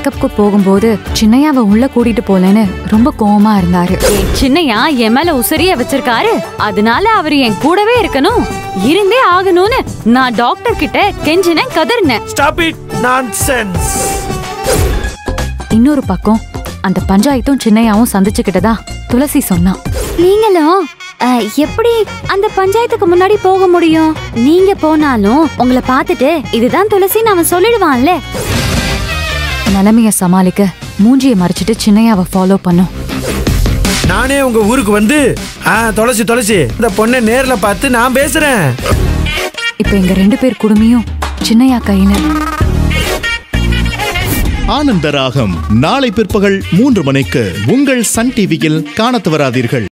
செக்கப்க்கு போகும்போது சின்னையாவை உள்ள கூட்டிட்டு போலன்னு ரொம்ப கோவமா இருந்தாரு. சின்னையா என் மேல உசரிய வச்சிருக்காரு, அதனால அவரு என் கூடவே இருக்கணும், இருந்தே ஆகணும்னு நான் டாக்டர் கிட்ட கெஞ்சினேன், கதறினேன். Stop it nonsense. இன்னொரு பக்கம் அந்த பஞ்சாயத்தும் சின்னையாவும் சந்திச்சுக்கிட்டதா துளசி சொன்னான். நீங்களும் எப்படி அந்த பஞ்சாயத்துக்கு முன்னாடி போக முடியும்? நீங்க போனாலும் உங்களை பார்த்துட்டு இதுதான் துளசின்னு அவன் சொல்லிடுவான்ல. நிலைமைய சமாளிக்க மூஞ்சியை மறைச்சிட்டு சின்னையாவை ஃபாலோ பண்ணும். நானே உங்க ஊருக்கு வந்து துளசி இந்த பொண்ணை நேர்ல பார்த்து நான் பேசுறேன். இப்ப எங்க 2 பேர் குடுமையும் சின்னையா கையில. ஆனந்தராகம் நாளை பிற்பகல் 3 மணிக்கு உங்கள் சன் டிவியில் காணத் தவறாதீர்கள்.